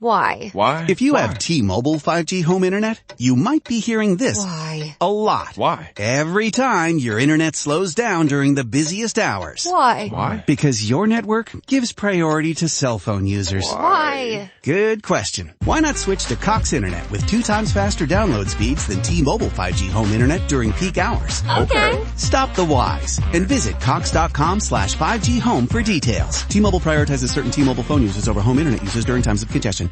Why? Why? If you have T-Mobile 5G home internet, you might be hearing this Why? a lot. Why? Every time your internet slows down during the busiest hours. Why? Why? Because your network gives priority to cell phone users. Why? Good question. Why not switch to Cox Internet with 2 times faster download speeds than T-Mobile 5G home internet during peak hours? Okay. Stop the whys and visit cox.com/5G home for details. T-Mobile prioritizes certain T-Mobile phone users over home internet users during times of congestion.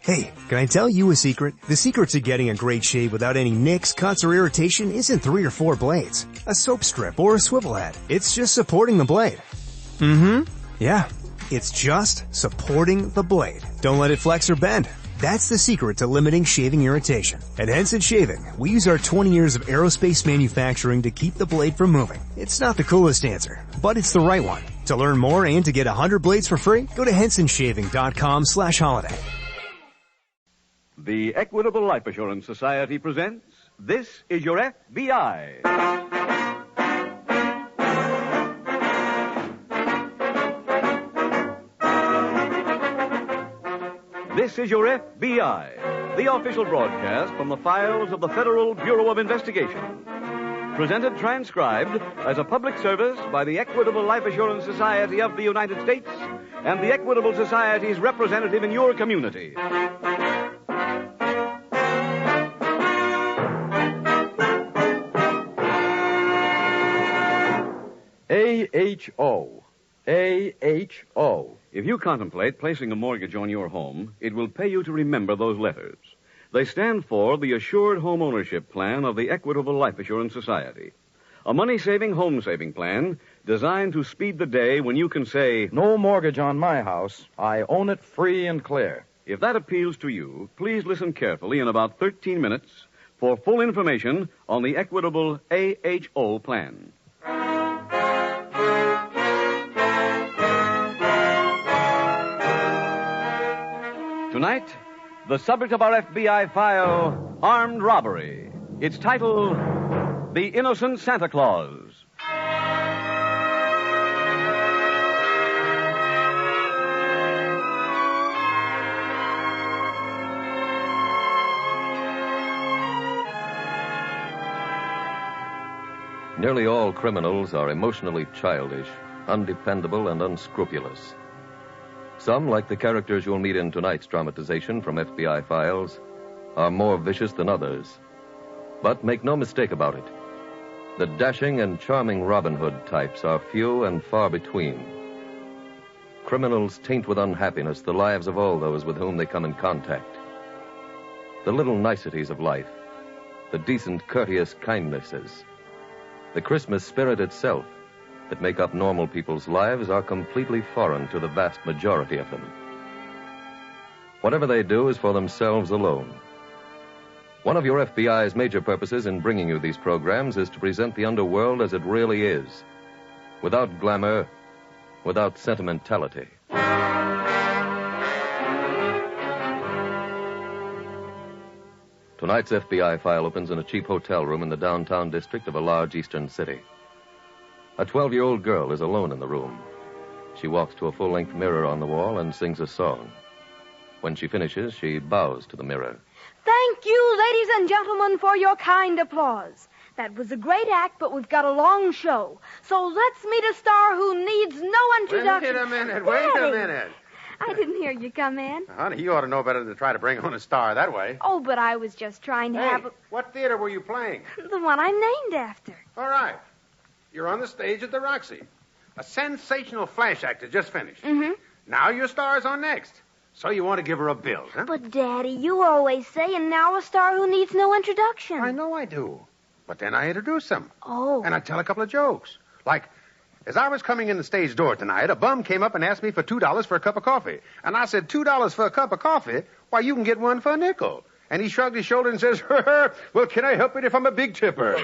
Hey, can I tell you a secret? The secret to getting a great shave without any nicks, cuts, or irritation isn't 3 or 4 blades, a soap strip, or a swivel head. It's just supporting the blade. Yeah, it's just supporting the blade. Don't let it flex or bend. That's the secret to limiting shaving irritation. At Henson Shaving, we use our 20 years of aerospace manufacturing to keep the blade from moving. It's not the coolest answer, but it's the right one. To learn more and to get 100 blades for free, go to hensonshaving.com/holiday. The Equitable Life Assurance Society presents This is Your FBI. This is Your FBI, the official broadcast from the files of the Federal Bureau of Investigation. Presented transcribed as a public service by the Equitable Life Assurance Society of the United States and the Equitable Society's representative in your community. AHO. AHO. If you contemplate placing a mortgage on your home, it will pay you to remember those letters. They stand for the Assured Home Ownership Plan of the Equitable Life Assurance Society. A money-saving home-saving plan designed to speed the day when you can say, "No mortgage on my house. I own it free and clear." If that appeals to you, please listen carefully in about 13 minutes for full information on the Equitable AHO plan. Tonight, the subject of our FBI file, armed robbery. Its title, The Innocent Santa Claus. Nearly all criminals are emotionally childish, undependable, and unscrupulous. Some, like the characters you'll meet in tonight's dramatization from FBI Files, are more vicious than others. But make no mistake about it, the dashing and charming Robin Hood types are few and far between. Criminals taint with unhappiness the lives of all those with whom they come in contact. The little niceties of life, the decent, courteous kindnesses, the Christmas spirit itself that make up normal people's lives are completely foreign to the vast majority of them. Whatever they do is for themselves alone. One of your FBI's major purposes in bringing you these programs is to present the underworld as it really is, without glamour, without sentimentality. Tonight's FBI file opens in a cheap hotel room in the downtown district of a large eastern city. A 12-year-old girl is alone in the room. She walks to a full-length mirror on the wall and sings a song. When she finishes, she bows to the mirror. Thank you, ladies and gentlemen, for your kind applause. That was a great act, but we've got a long show. So let's meet a star who needs no introduction. Wait a minute. I didn't hear you come in. Honey, you ought to know better than to try to bring on a star that way. Oh, but I was just trying to have what theater were you playing? the one I'm named after. All right. You're on the stage at the Roxy. A sensational flash actor just finished. Mm-hmm. Now your star's on next. So you want to give her a build, huh? But, Daddy, you always say, and now a star who needs no introduction. I know I do. But then I introduce them. Oh. And I tell a couple of jokes. Like, as I was coming in the stage door tonight, a bum came up and asked me for $2 for a cup of coffee. And I said, $2 for a cup of coffee? Why, you can get one for a nickel. And he shrugged his shoulder and says, well, can I help it if I'm a big tipper?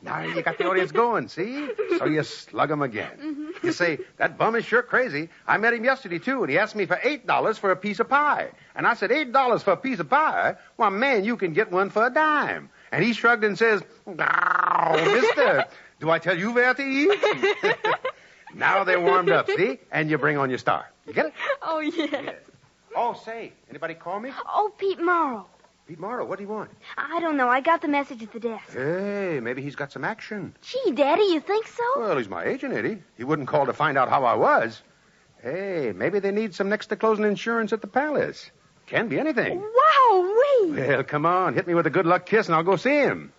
Now you got the audience going, see? So you slug them again. Mm-hmm. You say, that bum is sure crazy. I met him yesterday, too, and he asked me for $8 for a piece of pie. And I said, $8 for a piece of pie? Why, man, you can get one for a dime. And he shrugged and says, oh, mister, do I tell you where to eat? Now they're warmed up, see? And you bring on your star. You get it? Oh, yes. Oh, say, anybody call me? Oh, Pete Morrow. Pete Morrow, what do you want? I don't know. I got the message at the desk. Hey, maybe he's got some action. Gee, Daddy, you think so? Well, he's my agent, ain't he? He wouldn't call to find out how I was. Hey, maybe they need some next-to-closing insurance at the palace. Can be anything. Wow-wee! Well, come on. Hit me with a good luck kiss and I'll go see him.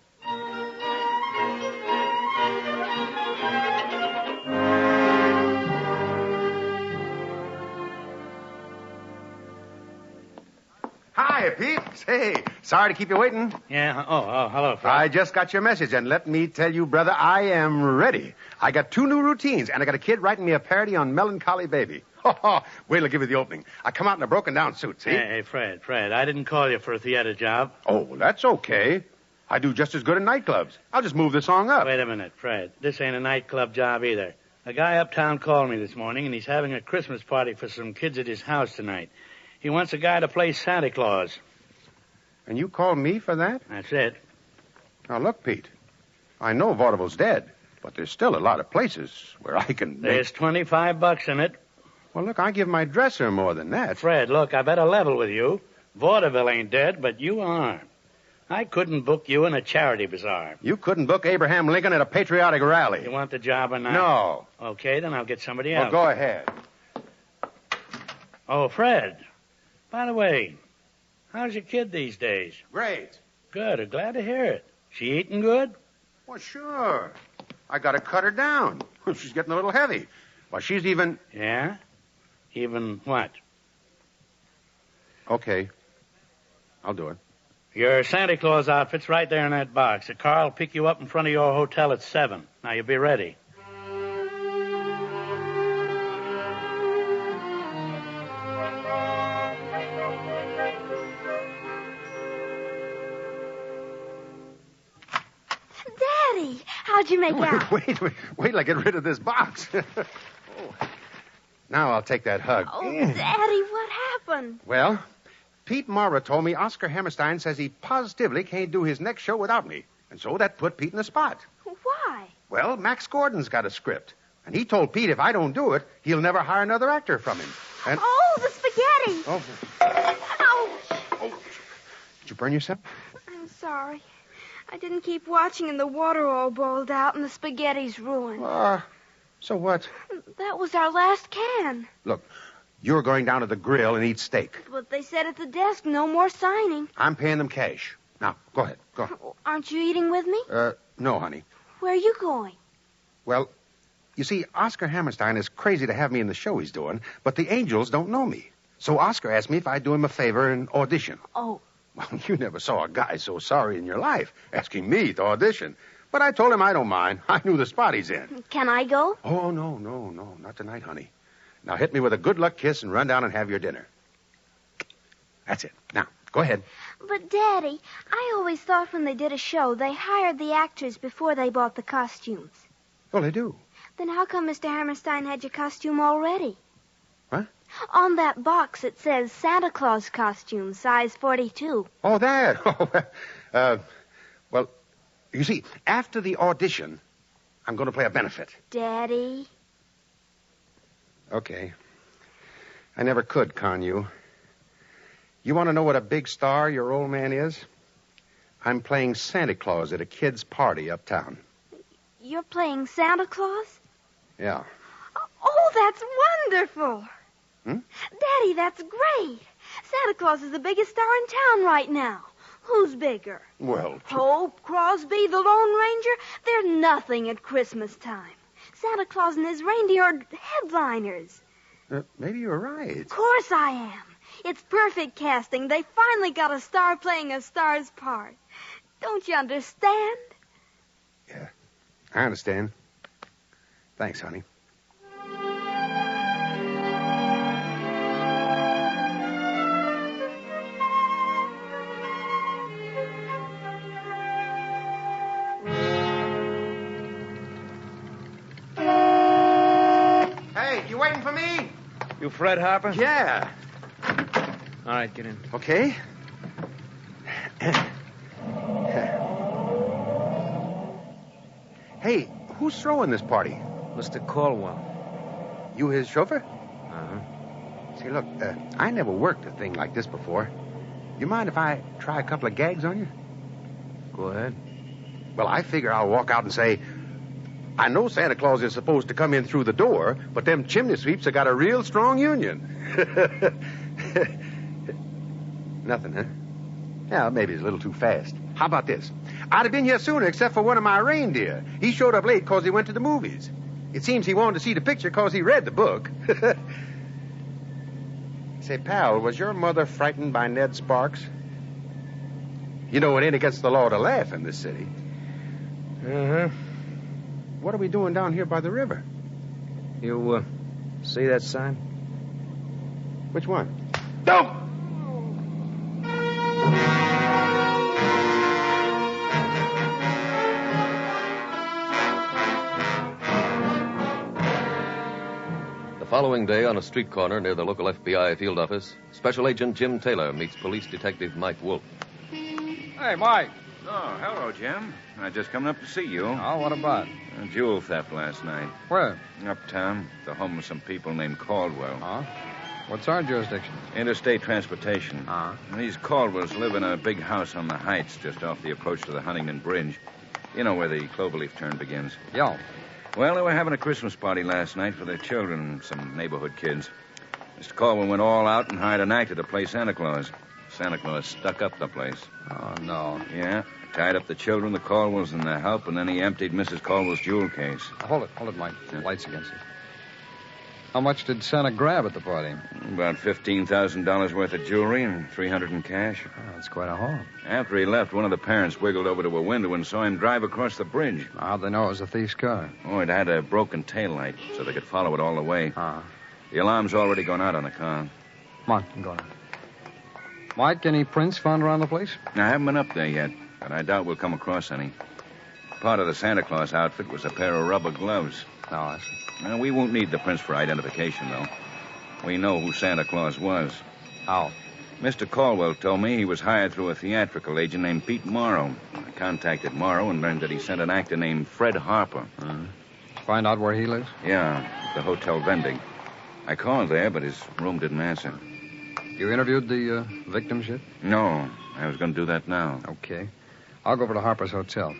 Hi, Pete. Say, sorry to keep you waiting. Yeah. Oh, hello, Fred. I just got your message, and let me tell you, brother, I am ready. I got 2 new routines, and I got a kid writing me a parody on Melancholy Baby. Wait till I give you the opening. I come out in a broken-down suit, see? Hey, Fred, I didn't call you for a theater job. Oh, well, that's okay. I do just as good in nightclubs. I'll just move the song up. Wait a minute, Fred. This ain't a nightclub job either. A guy uptown called me this morning, and he's having a Christmas party for some kids at his house tonight. He wants a guy to play Santa Claus. And you called me for that? That's it. Now, look, Pete, I know vaudeville's dead, but there's still a lot of places where I can There's $25 in it. Well, look, I give my dresser more than that. Fred, look, I better level with you. Vaudeville ain't dead, but you are. I couldn't book you in a charity bazaar. You couldn't book Abraham Lincoln at a patriotic rally. You want the job or not? No. Okay, then I'll get somebody Well, else. go ahead. Oh, Fred, by the way, how's your kid these days? Great. Good, I'm glad to hear it. She eating good? Well, sure. I got to cut her down. She's getting a little heavy. Well, she's even... Yeah? Even what? Okay. I'll do it. Your Santa Claus outfit's right there in that box. The car will pick you up in front of your hotel at 7. Now, you be ready. Daddy, how'd you make out? Wait till I get rid of this box. Oh. Now I'll take that hug. Oh, Daddy, what happened? Well, Pete Morrow told me Oscar Hammerstein says he positively can't do his next show without me. And so that put Pete in the spot. Why? Well, Max Gordon's got a script. And he told Pete if I don't do it, he'll never hire another actor from him. And... Oh, the spaghetti! Oh. Ouch! Oh. Did you burn yourself? I'm sorry. I didn't keep watching and the water all boiled out and the spaghetti's ruined. So what? That was our last can. Look, you're going down to the grill and eat steak. But they said at the desk, no more signing. I'm paying them cash. Now, go ahead. Go. Aren't you eating with me? No, honey. Where are you going? Well, you see, Oscar Hammerstein is crazy to have me in the show he's doing, but the Angels don't know me. So Oscar asked me if I'd do him a favor and audition. Oh. Well, you never saw a guy so sorry in your life, asking me to audition. But I told him I don't mind. I knew the spot he's in. Can I go? Oh, no, not tonight, honey. Now hit me with a good luck kiss and run down and have your dinner. That's it. Now, go ahead. But, Daddy, I always thought when they did a show, they hired the actors before they bought the costumes. Well, they do. Then how come Mr. Hammerstein had your costume already? What? On that box it says Santa Claus costume, size 42. Oh, that. Oh, well, you see, after the audition, I'm going to play a benefit. Daddy? Okay. I never could con you. You want to know what a big star your old man is? I'm playing Santa Claus at a kid's party uptown. You're playing Santa Claus? Yeah. Oh, that's wonderful. Hmm? Daddy, that's great. Santa Claus is the biggest star in town right now. Who's bigger? Well... Hope, Crosby, the Lone Ranger? They're nothing at Christmas time. Santa Claus and his reindeer are headliners. Maybe you're right. Of course I am. It's perfect casting. They finally got a star playing a star's part. Don't you understand? Yeah, I understand. Thanks, honey. Hey, you waiting for me? You Fred Harper? Yeah. All right, get in. Okay. Hey, who's throwing this party? Mr. Caldwell. You his chauffeur? Uh-huh. Say, look, I never worked a thing like this before. You mind if I try a couple of gags on you? Go ahead. Well, I figure I'll walk out and say, I know Santa Claus is supposed to come in through the door, but them chimney sweeps have got a real strong union. Nothing, huh? Yeah, maybe it's a little too fast. How about this? I'd have been here sooner except for one of my reindeer. He showed up late because he went to the movies. It seems he wanted to see the picture because he read the book. Say, pal, was your mother frightened by Ned Sparks? You know, it ain't against the law to laugh in this city. Uh-huh. What are we doing down here by the river? You, see that sign? Which one? Don't! The following day, on a street corner near the local FBI field office, Special Agent Jim Taylor meets Police Detective Mike Wolf. Hey, Mike. Oh, hello, Jim. I just coming up to see you. Oh, what about? A jewel theft last night. Where? Uptown, the home of some people named Caldwell. Huh? What's our jurisdiction? Interstate transportation. These Caldwells live in a big house on the Heights just off the approach to the Huntington Bridge. You know where the Cloverleaf turn begins. Yeah. Well, they were having a Christmas party last night for their children and some neighborhood kids. Mr. Caldwell went all out and hired an actor to play Santa Claus. Santa Claus stuck up the place. Oh, no. Yeah. Tied up the children, the Caldwells, and their help, and then he emptied Mrs. Caldwell's jewel case. Hold it, Mike. The light's against it. How much did Santa grab at the party? About $15,000 worth of jewelry and $300 in cash. Oh, that's quite a haul. After he left, one of the parents wiggled over to a window and saw him drive across the bridge. How'd they know it was a thief's car? Oh, it had a broken taillight, so they could follow it all the way. The alarm's already gone out on the car. Come on, I'm going. Mike, any prints found around the place? I haven't been up there yet, but I doubt we'll come across any. Part of the Santa Claus outfit was a pair of rubber gloves. Oh, I see. Well, we won't need the prints for identification, though. We know who Santa Claus was. How? Mr. Caldwell told me he was hired through a theatrical agent named Pete Morrow. I contacted Morrow and learned that he sent an actor named Fred Harper. Find out where he lives? Yeah, the hotel vending. I called there, but his room didn't answer. You interviewed the victims yet? No, I was going to do that now. Okay. I'll go over to Harper's hotel.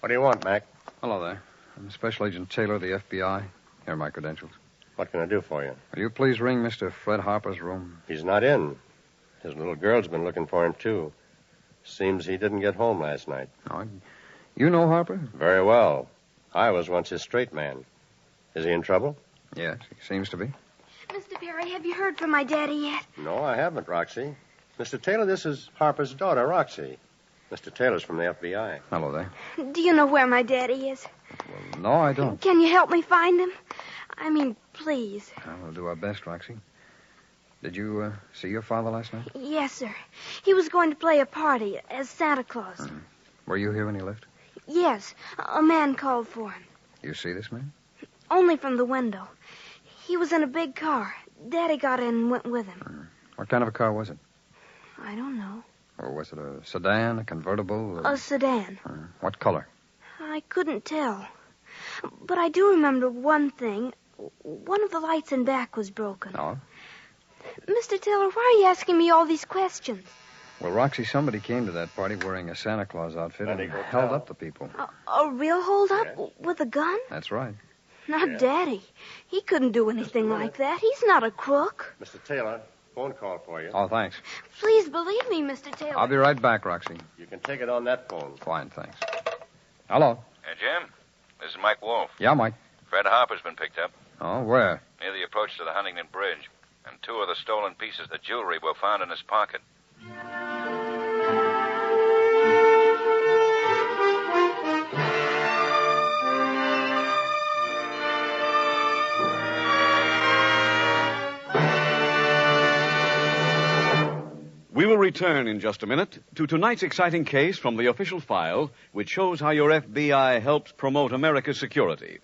What do you want, Mac? Hello there. I'm Special Agent Taylor of the FBI. Here are my credentials. What can I do for you? Will you please ring Mr. Fred Harper's room? He's not in. His little girl's been looking for him, too. Seems he didn't get home last night. Oh, you know Harper? Very well. I was once his straight man. Is he in trouble? Yes, he seems to be. Mr. Perry, have you heard from my daddy yet? No, I haven't, Roxy. Mr. Taylor, this is Harper's daughter, Roxy. Mr. Taylor's from the FBI. Hello there. Do you know where my daddy is? Well, no, I don't. Can you help me find him? I mean, please. We'll do our best, Roxy. Did you see your father last night? Yes, sir. He was going to play a party as Santa Claus. Were you here when he left? Yes. A man called for him. You see this man? Only from the window. He was in a big car. Daddy got in and went with him. What kind of a car was it? I don't know. Or was it a sedan, a convertible? A sedan. What color? I couldn't tell. But I do remember one thing. One of the lights in back was broken. Oh? Mr. Taylor, why are you asking me all these questions? Well, Roxy, somebody came to that party wearing a Santa Claus outfit and held up the people. A real hold-up? With a gun? That's right. Not Daddy. He couldn't do anything like that. He's not a crook. Mr. Taylor, phone call for you. Oh, thanks. Please believe me, Mr. Taylor. I'll be right back, Roxy. You can take it on that phone. Fine, thanks. Hello. Hey, Jim. This is Mike Wolf. Yeah, Mike. Fred Harper's been picked up. Oh, where? Near the approach to the Huntington Bridge. And 2 of the stolen pieces of jewelry were found in his pocket. We will return in just a minute to tonight's exciting case from the official file, which shows how your FBI helps promote America's security.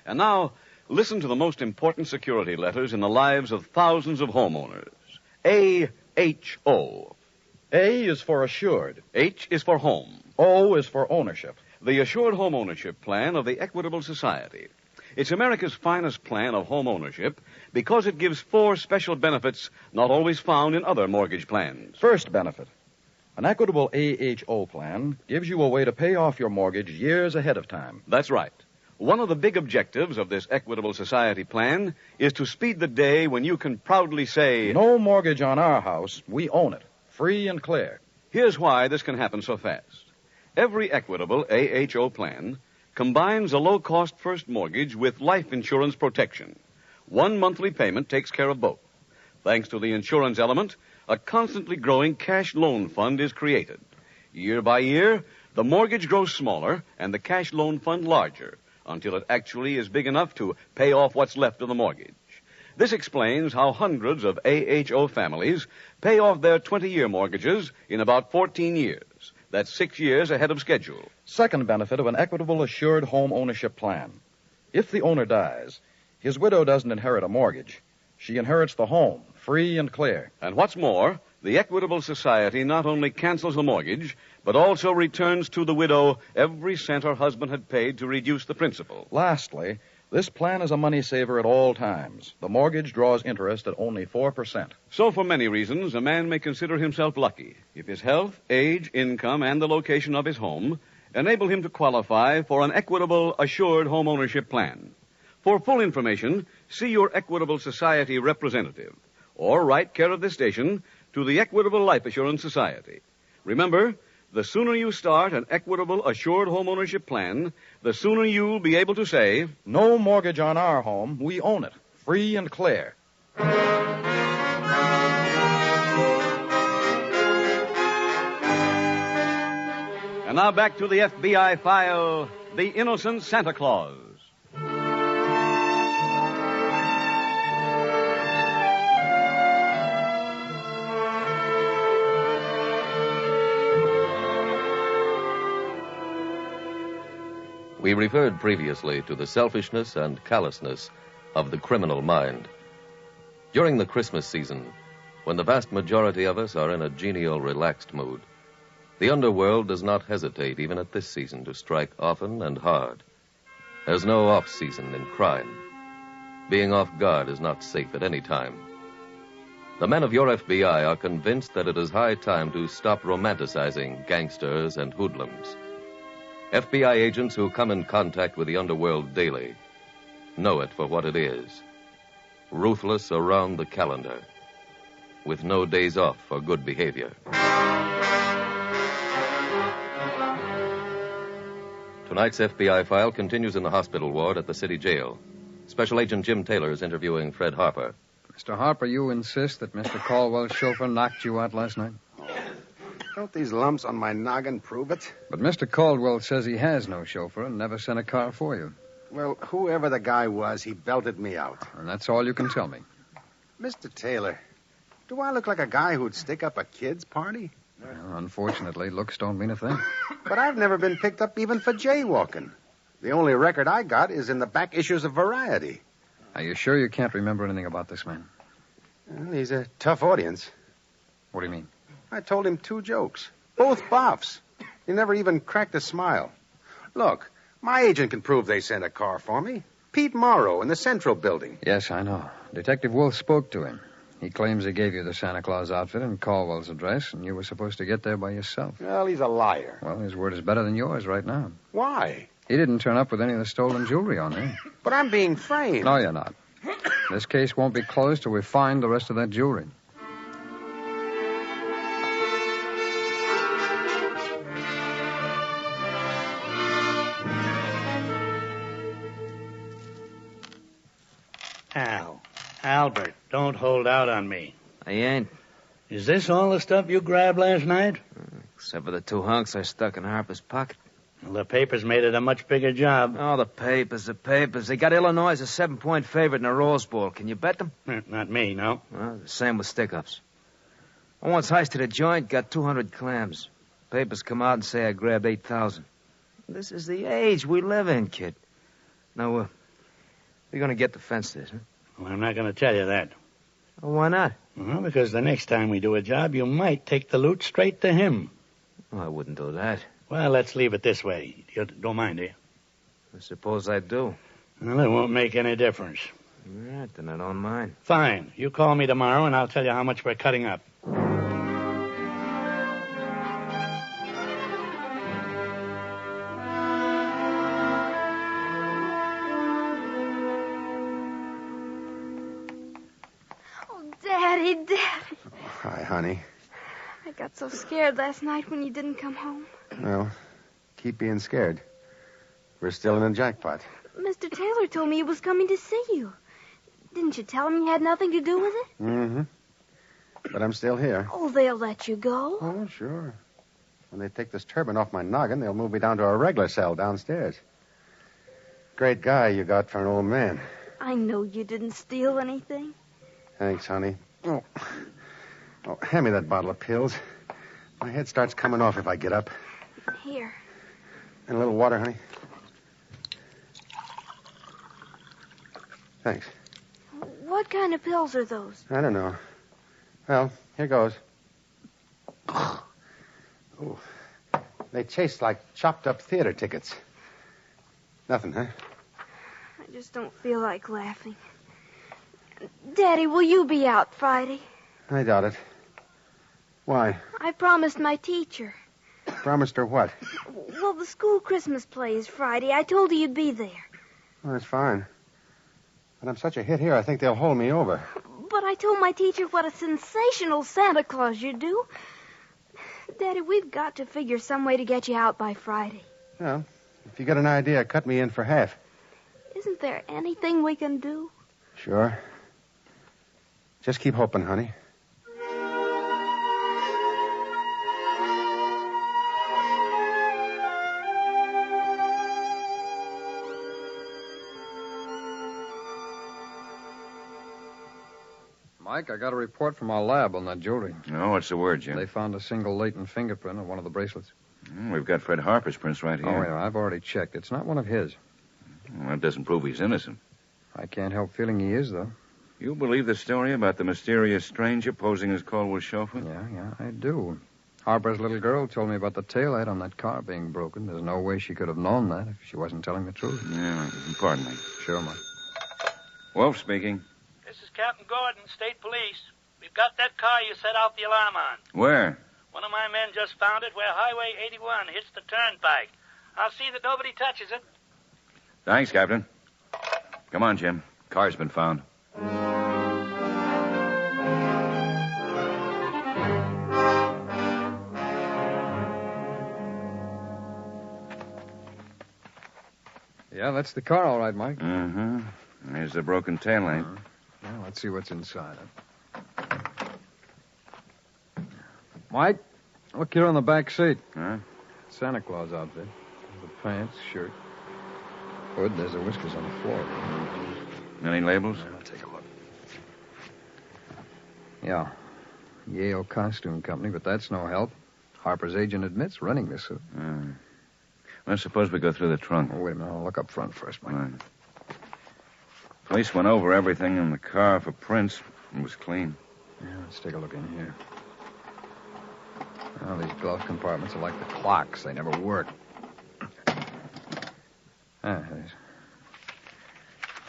And now, listen to the most important security letters in the lives of thousands of homeowners. A-H-O. A is for assured. H is for home. O is for ownership. The Assured Home Ownership Plan of the Equitable Society. It's America's finest plan of home ownership because it gives 4 special benefits not always found in other mortgage plans. First benefit. An Equitable AHO plan gives you a way to pay off your mortgage years ahead of time. That's right. One of the big objectives of this Equitable Society plan is to speed the day when you can proudly say, "No mortgage on our house. We own it. Free and clear." Here's why this can happen so fast. Every Equitable AHO plan combines a low-cost first mortgage with life insurance protection. One monthly payment takes care of both. Thanks to the insurance element, a constantly growing cash loan fund is created. Year by year, the mortgage grows smaller and the cash loan fund larger until it actually is big enough to pay off what's left of the mortgage. This explains how hundreds of AHO families pay off their 20-year mortgages in about 14 years. That's 6 years ahead of schedule. Second benefit of an Equitable Assured Home Ownership plan. If the owner dies, his widow doesn't inherit a mortgage. She inherits the home, free and clear. And what's more, the Equitable Society not only cancels the mortgage, but also returns to the widow every cent her husband had paid to reduce the principal. Lastly, this plan is a money saver at all times. The mortgage draws interest at only 4%. So for many reasons, a man may consider himself lucky if his health, age, income, and the location of his home enable him to qualify for an Equitable Assured Home Ownership plan. For full information, see your Equitable Society representative or write care of this station to the Equitable Life Assurance Society. Remember, the sooner you start an Equitable Assured Home Ownership plan, the sooner you'll be able to say, "No mortgage on our home. We own it. Free and clear." And now back to the FBI file, The Innocent Santa Claus. We referred previously to the selfishness and callousness of the criminal mind. During the Christmas season, when the vast majority of us are in a genial, relaxed mood, the underworld does not hesitate even at this season to strike often and hard. There's no off-season in crime. Being off guard is not safe at any time. The men of your FBI are convinced that it is high time to stop romanticizing gangsters and hoodlums. FBI agents who come in contact with the underworld daily know it for what it is. Ruthless around the calendar, with no days off for good behavior. Tonight's FBI file continues in the hospital ward at the city jail. Special Agent Jim Taylor is interviewing Fred Harper. Mr. Harper, you insist that Mr. Caldwell's chauffeur knocked you out last night? Don't these lumps on my noggin prove it? But Mr. Caldwell says he has no chauffeur and never sent a car for you. Well, whoever the guy was, he belted me out. And that's all you can tell me. Mr. Taylor, do I look like a guy who'd stick up a kid's party? Well, unfortunately, looks don't mean a thing. But I've never been picked up even for jaywalking. The only record I got is in the back issues of Variety. Are you sure you can't remember anything about this man? Well, he's a tough audience. What do you mean? I told him 2 jokes. Both boffs. He never even cracked a smile. Look, my agent can prove they sent a car for me. Pete Morrow in the Central Building. Yes, I know. Detective Wolf spoke to him. He claims he gave you the Santa Claus outfit and Caldwell's address, and you were supposed to get there by yourself. Well, he's a liar. Well, his word is better than yours right now. Why? He didn't turn up with any of the stolen jewelry on him. But I'm being framed. No, you're not. This case won't be closed till we find the rest of that jewelry. Albert, don't hold out on me. I ain't. Is this all the stuff you grabbed last night? Except for the 2 hunks I stuck in Harper's pocket. Well, the papers made it a much bigger job. Oh, the papers. They got Illinois as a 7-point favorite in the Rose Bowl. Can you bet them? Not me, no. Well, the same with stick-ups. I once heisted a joint, got 200 clams. Papers come out and say I grabbed 8,000. This is the age we live in, kid. Now, we're going to get the fence this, huh? Well, I'm not going to tell you that. Why not? Well, because the next time we do a job, you might take the loot straight to him. Well, I wouldn't do that. Well, let's leave it this way. You don't mind, do you? I suppose I do. Well, it won't make any difference. All right, then I don't mind. Fine. You call me tomorrow, and I'll tell you how much we're cutting up. Daddy. Hi, honey. I got so scared last night when you didn't come home. Well, keep being scared. We're still in a jackpot. Mr. Taylor told me he was coming to see you. Didn't you tell him you had nothing to do with it? Mm-hmm. But I'm still here. Oh, they'll let you go. Oh, sure. When they take this turban off my noggin, they'll move me down to a regular cell downstairs. Great guy you got for an old man. I know you didn't steal anything. Thanks, honey. Oh, hand me that bottle of pills. My head starts coming off if I get up. Here. And a little water, honey. Thanks. What kind of pills are those? I don't know. Well, here goes. Ooh. They taste like chopped up theater tickets. Nothing, huh? I just don't feel like laughing. Daddy, will you be out Friday? I doubt it. Why? I promised my teacher. Promised her what? Well, the school Christmas play is Friday. I told her you'd be there. Well, that's fine. But I'm such a hit here, I think they'll hold me over. But I told my teacher what a sensational Santa Claus you do. Daddy, we've got to figure some way to get you out by Friday. Well, if you got an idea, cut me in for half. Isn't there anything we can do? Sure. Just keep hoping, honey. Mike, I got a report from our lab on that jewelry. Oh, what's the word, Jim? They found a single latent fingerprint on one of the bracelets. We've got Fred Harper's prints right here. Oh, yeah, I've already checked. It's not one of his. Well, that doesn't prove he's innocent. I can't help feeling he is, though. You believe the story about the mysterious stranger posing as Caldwell's chauffeur? Yeah, I do. Harper's little girl told me about the taillight on that car being broken. There's no way she could have known that if she wasn't telling the truth. Yeah, pardon me. Sure, Mike. Wolf speaking. This is Captain Gordon, State Police. We've got that car you set out the alarm on. Where? One of my men just found it where Highway 81 hits the turnpike. I'll see that nobody touches it. Thanks, Captain. Come on, Jim. Car's been found. Yeah, that's the car, all right, Mike. Mm-hmm. There's the broken taillight. Yeah, let's see what's inside it. Mike, look here on the back seat. Huh? Santa Claus outfit. The pants, shirt. Hood, there's the whiskers on the floor. Any labels? I'll take a look. Yeah. Yale Costume Company, but that's no help. Harper's agent admits running this suit. Well, suppose we go through the trunk. Oh, wait a minute. I'll look up front first, Mike. Right. Police went over everything in the car for prints. It was clean. Yeah, let's take a look in here. Well, these glove compartments are like the clocks. They never work. There's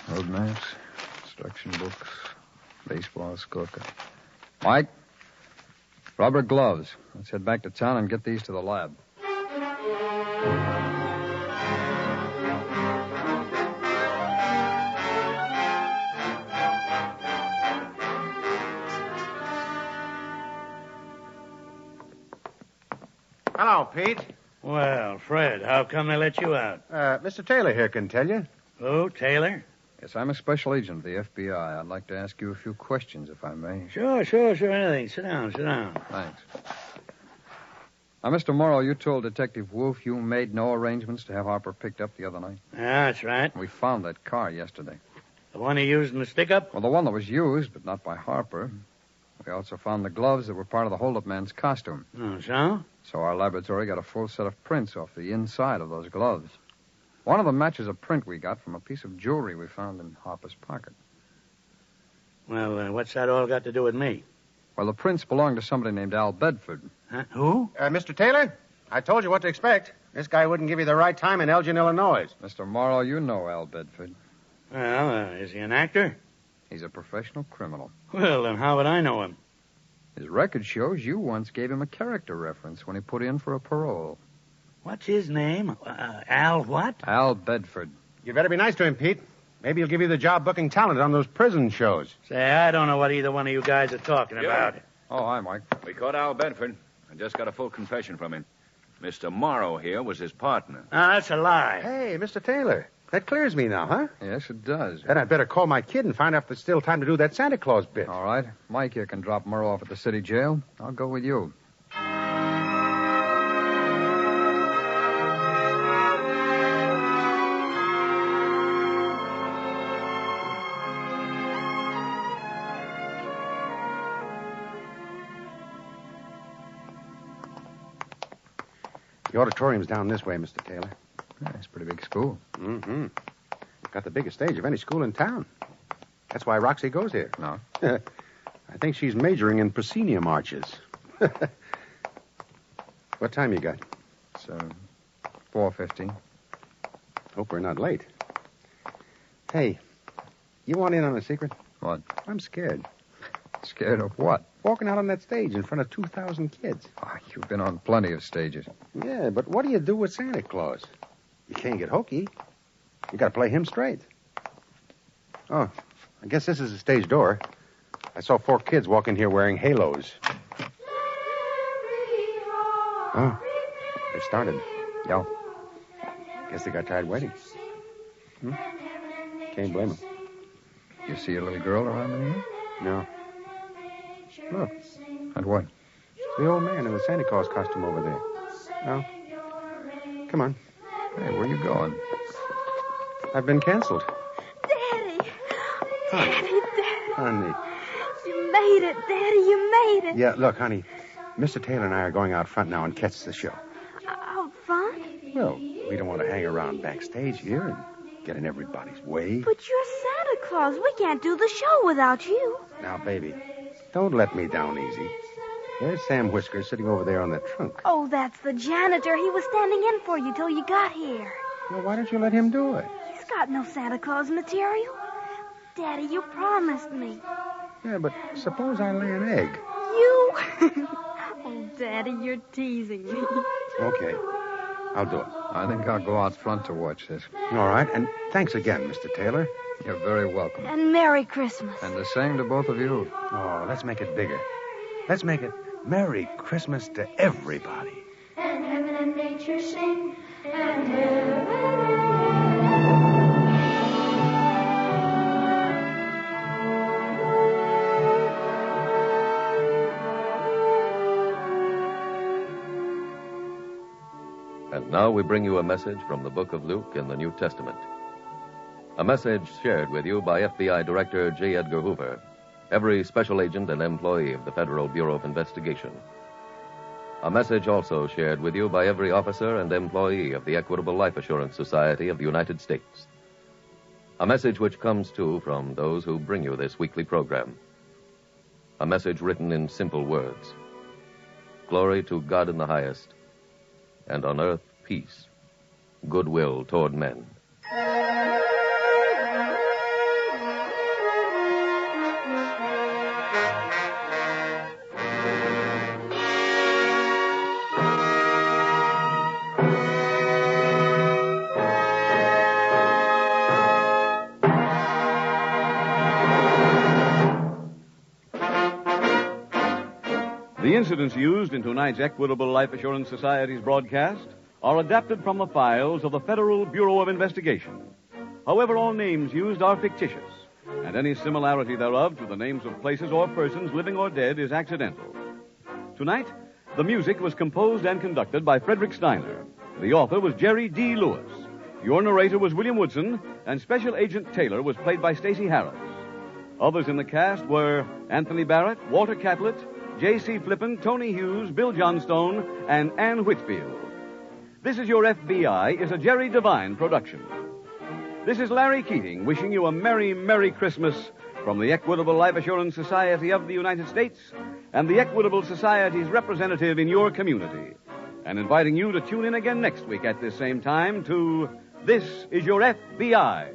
road maps, instruction books, baseball scorecard. Mike, rubber gloves. Let's head back to town and get these to the lab. Hello, Pete. Well, Fred, how come they let you out? Mr. Taylor here can tell you. Oh, Taylor? Yes, I'm a special agent of the FBI. I'd like to ask you a few questions, if I may. Sure, anything. Sit down. Thanks. Now, Mr. Morrow, you told Detective Wolf you made no arrangements to have Harper picked up the other night. Yeah, that's right. We found that car yesterday. The one he used in the stick-up? Well, the one that was used, but not by Harper. We also found the gloves that were part of the hold-up man's costume. Oh, so? So our laboratory got a full set of prints off the inside of those gloves. One of them matches a print we got from a piece of jewelry we found in Harper's pocket. Well, what's that all got to do with me? Well, the prints belong to somebody named Al Bedford. Huh? Who? Mr. Taylor, I told you what to expect. This guy wouldn't give you the right time in Elgin, Illinois. Mr. Morrow, you know Al Bedford. Well, is he an actor? He's a professional criminal. Well, then how would I know him? His record shows you once gave him a character reference when he put in for a parole. What's his name? Al what? Al Bedford. You better be nice to him, Pete. Maybe he'll give you the job booking talent on those prison shows. Say, I don't know what either one of you guys are talking about. Oh, hi, Mike. We caught Al Bedford. I just got a full confession from him. Mr. Morrow here was his partner. That's a lie. Hey, Mr. Taylor, that clears me now, huh? Yes, it does. Then I'd better call my kid and find out if there's still time to do that Santa Claus bit. All right. Mike here can drop Murrow off at the city jail. I'll go with you. The auditorium's down this way, Mr. Taylor. Yeah, it's a pretty big school. Mm-hmm. Got the biggest stage of any school in town. That's why Roxy goes here. No. I think she's majoring in proscenium arches. What time you got? It's 4:15. Hope we're not late. Hey, you want in on a secret? What? I'm scared. Scared of what? Walking out on that stage in front of 2,000 kids. Oh, you've been on plenty of stages. Yeah, but what do you do with Santa Claus? You can't get hokey. You got to play him straight. Oh, I guess this is the stage door. I saw 4 kids walk in here wearing halos. Oh, they started. Yeah. Guess they got tired waiting. Can't blame them. You see a little girl around in here? No. Look, And what? it's the old man in the Santa Claus costume over there. No. Come on. Hey, where you going? I've been canceled. Daddy. Honey. Daddy. Honey. You made it, Daddy. You made it. Yeah, look, honey. Mr. Taylor and I are going out front now and catch the show. Out front? Well, we don't want to hang around backstage here and get in everybody's way. But you're Santa Claus. We can't do the show without you. Now, baby, don't let me down easy. There's Sam Whiskers sitting over there on the trunk. Oh, that's the janitor. He was standing in for you till you got here. Well, why don't you let him do it? He's got no Santa Claus material. Daddy, you promised me. Yeah, but suppose I lay an egg. You? Oh, Daddy, you're teasing me. Okay, I'll do it. I think I'll go out front to watch this. All right, and thanks again, Mr. Taylor. You're very welcome. And Merry Christmas. And the same to both of you. Oh, let's make it bigger. Let's make it Merry Christmas to everybody. And heaven and nature sing, and heaven. And now we bring you a message from the book of Luke in the New Testament. A message shared with you by FBI Director J. Edgar Hoover, every special agent and employee of the Federal Bureau of Investigation. A message also shared with you by every officer and employee of the Equitable Life Assurance Society of the United States. A message which comes, too, from those who bring you this weekly program. A message written in simple words. Glory to God in the highest, and on earth peace, goodwill toward men. The incidents used in tonight's Equitable Life Assurance Society's broadcast are adapted from the files of the Federal Bureau of Investigation. However, all names used are fictitious, and any similarity thereof to the names of places or persons, living or dead, is accidental. Tonight, the music was composed and conducted by Frederick Steiner. The author was Jerry D. Lewis. Your narrator was William Woodson, and Special Agent Taylor was played by Stacey Harris. Others in the cast were Anthony Barrett, Walter Catlett, J.C. Flippen, Tony Hughes, Bill Johnstone, and Ann Whitfield. This Is Your FBI is a Jerry Devine production. This is Larry Keating wishing you a Merry, Merry Christmas from the Equitable Life Assurance Society of the United States and the Equitable Society's representative in your community, and inviting you to tune in again next week at this same time to This Is Your FBI.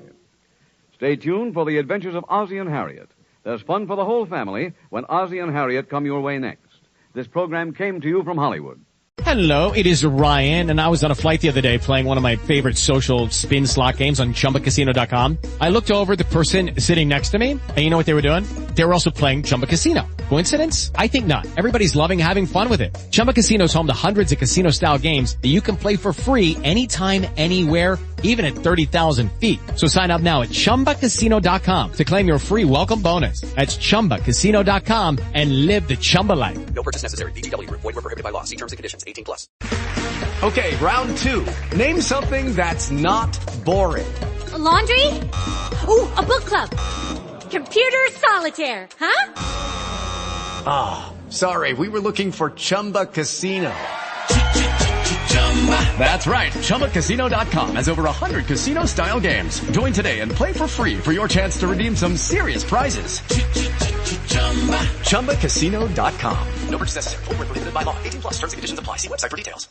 Stay tuned for the adventures of Ozzie and Harriet. There's fun for the whole family when Ozzie and Harriet come your way next. This program came to you from Hollywood. Hello, it is Ryan, and I was on a flight the other day playing one of my favorite social spin slot games on ChumbaCasino.com. I looked over at the person sitting next to me, and you know what they were doing? They were also playing Chumba Casino. Coincidence? I think not. Everybody's loving having fun with it. Chumba Casino is home to hundreds of casino-style games that you can play for free anytime, anywhere, even at 30,000 feet. So sign up now at ChumbaCasino.com to claim your free welcome bonus. That's ChumbaCasino.com and live the Chumba life. No purchase necessary. VGW. Void where prohibited by law. See terms and conditions. 18+. Okay, round two. Name something that's not boring. A laundry? Ooh, a book club. Computer solitaire, huh? Ah, oh, sorry. We were looking for Chumba Casino. That's right. ChumbaCasino.com has over 100 casino-style games. Join today and play for free for your chance to redeem some serious prizes. ChumbaCasino.com. No purchase necessary. Void where prohibited by law. 18+. Terms and conditions apply. See website for details.